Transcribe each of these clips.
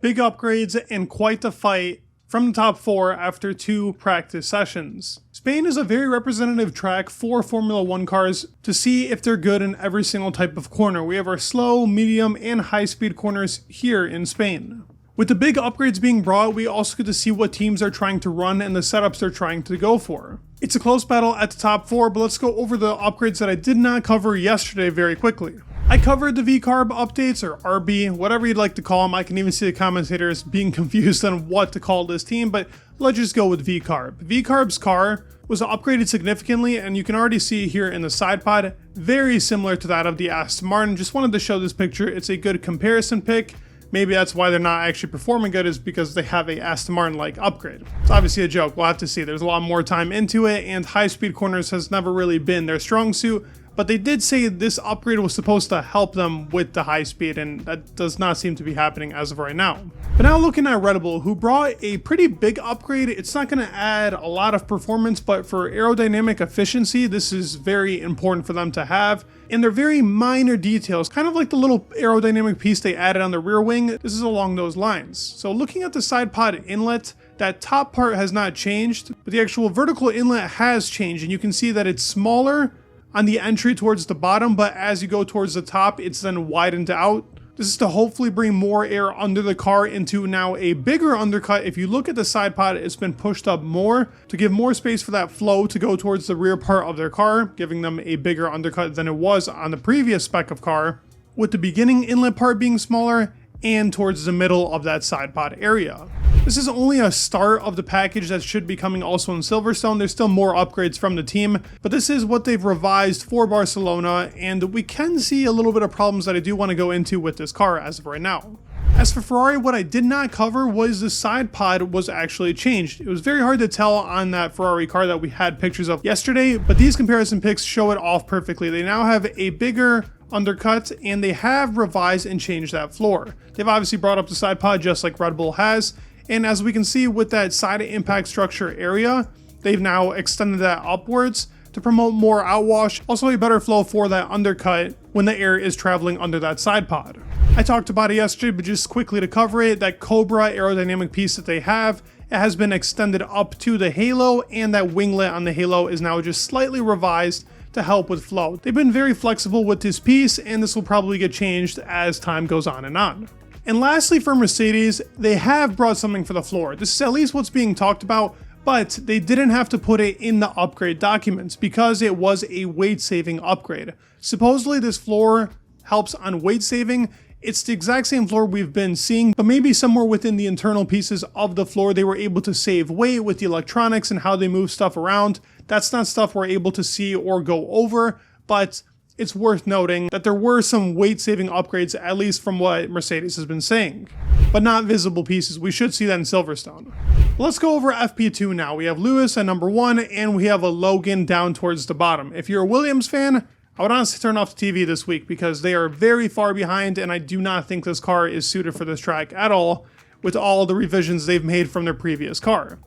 big upgrades, and quite the fight from the top 4 after 2 practice sessions. Spain is a very representative track for Formula 1 cars to see if they're good in every single type of corner. We have our slow, medium, and high-speed corners here in Spain. With the big upgrades being brought, we also get to see what teams are trying to run and the setups they're trying to go for. It's a close battle at the top 4, but let's go over the upgrades that I did not cover yesterday very quickly. I covered the VCarb updates, or RB, whatever you'd like to call them. I can even see the commentators being confused on what to call this team, but let's just go with VCarb. VCarb's car was upgraded significantly, and you can already see here in the side pod, very similar to that of the Aston Martin. Just wanted to show this picture. It's a good comparison pick. Maybe that's why they're not actually performing good, is because they have a Aston Martin-like upgrade. It's obviously a joke. We'll have to see. There's a lot more time into it, and high-speed corners has never really been their strong suit. But they did say this upgrade was supposed to help them with the high speed, and that does not seem to be happening as of right now. But now looking at Red Bull, who brought a pretty big upgrade. It's not going to add a lot of performance, but for aerodynamic efficiency, this is very important for them to have. And they're very minor details, kind of like the little aerodynamic piece they added on the rear wing. This is along those lines. So looking at the side pod inlet, that top part has not changed, but the actual vertical inlet has changed, and you can see that it's smaller on the entry towards the bottom, but as you go towards the top, it's then widened out. This is to hopefully bring more air under the car into now a bigger undercut. If you look at the side pod, it's been pushed up more to give more space for that flow to go towards the rear part of their car, giving them a bigger undercut than it was on the previous spec of car, with the beginning inlet part being smaller and towards the middle of that side pod area. This is only a start of the package that should be coming also in Silverstone. There's still more upgrades from the team, but this is what they've revised for Barcelona, and we can see a little bit of problems that I do want to go into with this car as of right now. As for Ferrari, what I did not cover was the side pod was actually changed. It was very hard to tell on that Ferrari car that we had pictures of yesterday, but these comparison pics show it off perfectly. They now have a bigger undercut, and they have revised and changed that floor. They've obviously brought up the side pod just like Red Bull has, and as we can see with that side impact structure area, they've now extended that upwards to promote more outwash, also a better flow for that undercut when the air is traveling under that side pod. I talked about it yesterday, but just quickly to cover it, that Cobra aerodynamic piece that they have, it has been extended up to the halo, and that winglet on the halo is now just slightly revised to help with flow. They've been very flexible with this piece, and this will probably get changed as time goes on and on. And lastly, for Mercedes, they have brought something for the floor. This is at least what's being talked about, but they didn't have to put it in the upgrade documents because it was a weight-saving upgrade. Supposedly this floor helps on weight saving. It's the exact same floor we've been seeing, but maybe somewhere within the internal pieces of the floor, they were able to save weight with the electronics and how they move stuff around. That's not stuff we're able to see or go over, but it's worth noting that there were some weight-saving upgrades, at least from what Mercedes has been saying, but not visible pieces. We should see that in Silverstone. Let's go over FP2 now. We have Lewis at number 1, and we have a Logan down towards the bottom. If you're a Williams fan, I would honestly turn off the TV this week because they are very far behind, and I do not think this car is suited for this track at all with all the revisions they've made from their previous car.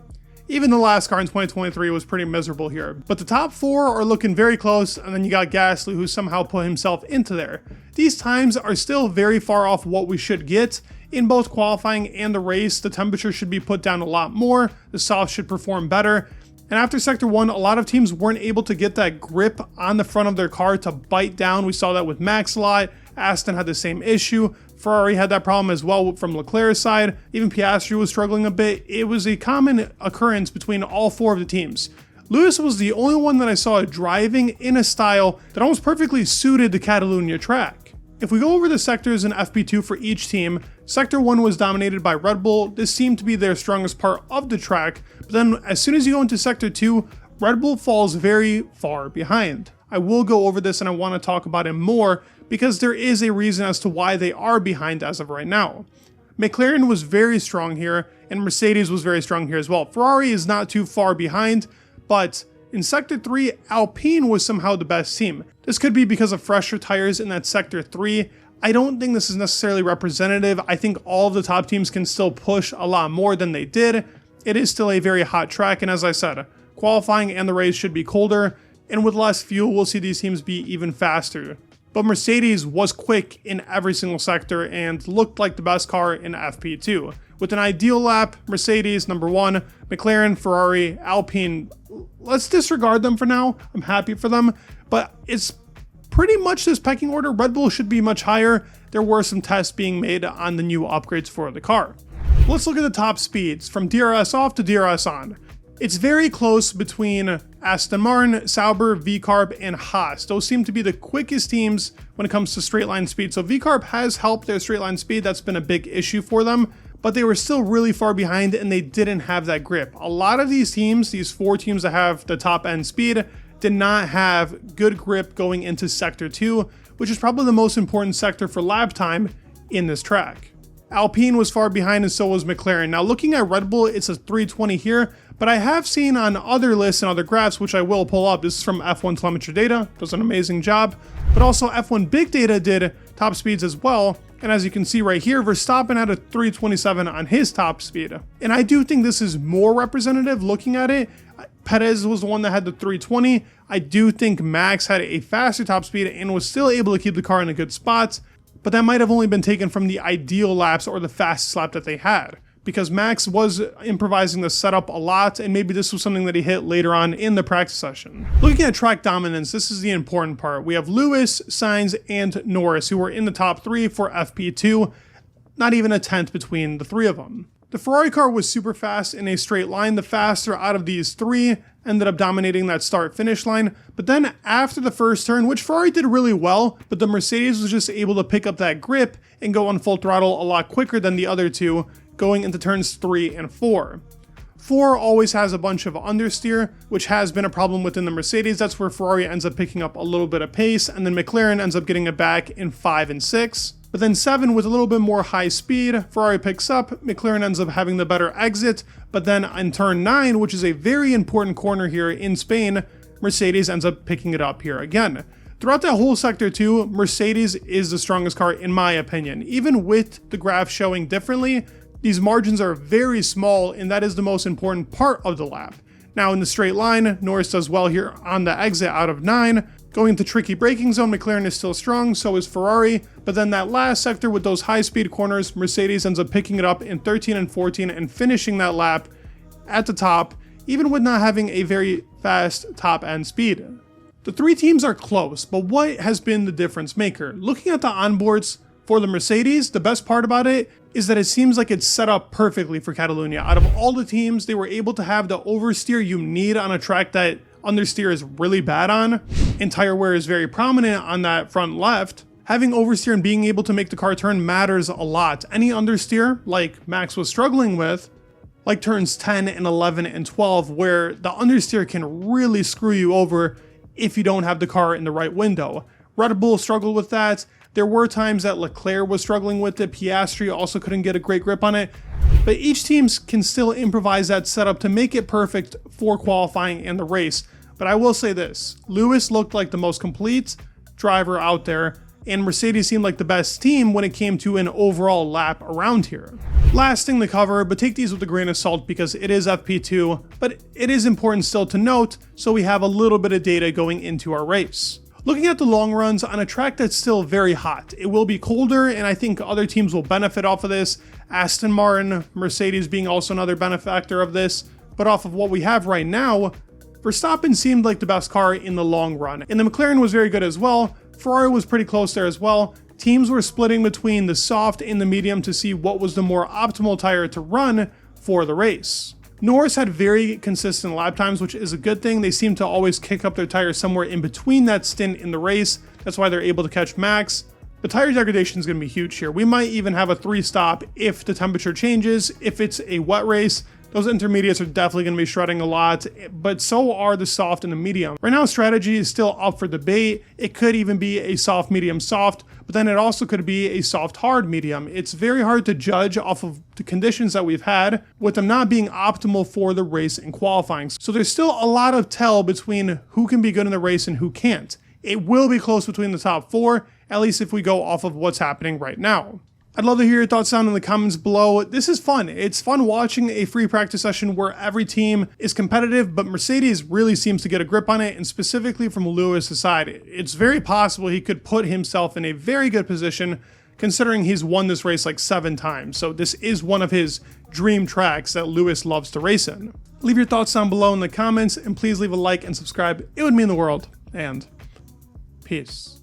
Even the last car in 2023 was pretty miserable here. But the top 4 are looking very close, and then you got Gasly, who somehow put himself into there. These times are still very far off what we should get. In both qualifying and the race, the temperature should be put down a lot more, the softs should perform better. And after Sector 1, a lot of teams weren't able to get that grip on the front of their car to bite down. We saw that with Max a lot. Aston had the same issue. Ferrari had that problem as well from Leclerc's side. Even Piastri was struggling a bit. It was a common occurrence between all 4 of the teams. Lewis was the only one that I saw driving in a style that almost perfectly suited the Catalunya track. If we go over the sectors in FP2 for each team, Sector 1 was dominated by Red Bull. This seemed to be their strongest part of the track, but then as soon as you go into Sector 2, Red Bull falls very far behind. I will go over this and I want to talk about it more because there is a reason as to why they are behind as of right now. McLaren was very strong here, and Mercedes was very strong here as well. Ferrari is not too far behind, but in Sector 3, Alpine was somehow the best team. This could be because of fresher tires in that Sector 3. I don't think this is necessarily representative. I think all of the top teams can still push a lot more than they did. It is still a very hot track, and as I said, qualifying and the race should be colder, and with less fuel, we'll see these teams be even faster. but Mercedes was quick in every single sector and looked like the best car in FP2. With an ideal lap, Mercedes, number 1, McLaren, Ferrari, Alpine, let's disregard them for now. I'm happy for them, but it's pretty much this pecking order. Red Bull should be much higher. There were some tests being made on the new upgrades for the car. Let's look at the top speeds from DRS off to DRS on. It's very close between Aston Martin, Sauber, VCarb, and Haas. Those seem to be the quickest teams when it comes to straight line speed. So VCarb has helped their straight line speed. That's been a big issue for them, but they were still really far behind and they didn't have that grip. A lot of these teams, these 4 teams that have the top end speed, did not have good grip going into sector 2, which is probably the most important sector for lap time in this track. Alpine was far behind and so was McLaren. Now looking at Red Bull, it's a 320 here, but I have seen on other lists and other graphs, which I will pull up, this is from F1 telemetry data, does an amazing job, but also F1 big data did top speeds as well, and as you can see right here, Verstappen had a 327 on his top speed. And I do think this is more representative looking at it. Perez was the one that had the 320. I do think Max had a faster top speed and was still able to keep the car in a good spot, but that might have only been taken from the ideal laps or the fastest lap that they had, because Max was improvising the setup a lot, and maybe this was something that he hit later on in the practice session. Looking at track dominance, this is the important part. We have Lewis, Sainz, and Norris, who were in the top 3 for FP2, not even a tenth between the 3 of them. The Ferrari car was super fast in a straight line. The faster out of these 3 ended up dominating that start-finish line. But then after the first turn, which Ferrari did really well, but the Mercedes was just able to pick up that grip and go on full throttle a lot quicker than the other 2, going into turns 3 and 4. 4 always has a bunch of understeer, which has been a problem within the Mercedes. That's where Ferrari ends up picking up a little bit of pace, and then McLaren ends up getting it back in 5 and 6. But then 7 with a little bit more high speed, Ferrari picks up, McLaren ends up having the better exit, but then in turn 9, which is a very important corner here in Spain, Mercedes ends up picking it up here again. Throughout that whole sector 2, Mercedes is the strongest car in my opinion. Even with the graph showing differently, these margins are very small, and that is the most important part of the lap. Now in the straight line, Norris does well here on the exit out of 9. Going to tricky braking zone, McLaren is still strong, so is Ferrari, but then that last sector with those high-speed corners, Mercedes ends up picking it up in 13 and 14 and finishing that lap at the top, even with not having a very fast top-end speed. The 3 teams are close, but what has been the difference maker? Looking at the onboards for the Mercedes, the best part about it is that it seems like it's set up perfectly for Catalonia. Out of all the teams, they were able to have the oversteer you need on a track that understeer is really bad on, and tire wear is very prominent on that front left. Having oversteer and being able to make the car turn matters a lot. Any understeer, like Max was struggling with, like turns 10 and 11 and 12, where the understeer can really screw you over if you don't have the car in the right window. Red Bull struggled with that. There were times that Leclerc was struggling with it. Piastri also couldn't get a great grip on it. But each team can still improvise that setup to make it perfect for qualifying and the race. But I will say this, Lewis looked like the most complete driver out there, and Mercedes seemed like the best team when it came to an overall lap around here. Last thing to cover, but take these with a grain of salt because it is FP2, but it is important still to note, so we have a little bit of data going into our race. Looking at the long runs on a track that's still very hot, it will be colder, and I think other teams will benefit off of this. Aston Martin, Mercedes being also another benefactor of this, but off of what we have right now, Verstappen seemed like the best car in the long run, and the McLaren was very good as well. Ferrari was pretty close there as well. Teams were splitting between the soft and the medium to see what was the more optimal tire to run for the race. Norris had very consistent lap times, which is a good thing. They seem to always kick up their tires somewhere in between that stint in the race. That's why they're able to catch Max. But tire degradation is going to be huge here. We might even have a 3-stop if the temperature changes. If it's a wet race, those intermediates are definitely going to be shredding a lot, but so are the soft and the medium. Right now, strategy is still up for debate. It could even be a soft, medium, soft, but then it also could be a soft, hard, medium. It's very hard to judge off of the conditions that we've had, with them not being optimal for the race and qualifying. So there's still a lot of tell between who can be good in the race and who can't. It will be close between the top 4, at least if we go off of what's happening right now. I'd love to hear your thoughts down in the comments below. This is fun. It's fun watching a free practice session where every team is competitive, but Mercedes really seems to get a grip on it, and specifically from Lewis's side. It's very possible he could put himself in a very good position considering he's won this race like 7 times. So this is one of his dream tracks that Lewis loves to race in. Leave your thoughts down below in the comments, and please leave a like and subscribe. It would mean the world, and peace.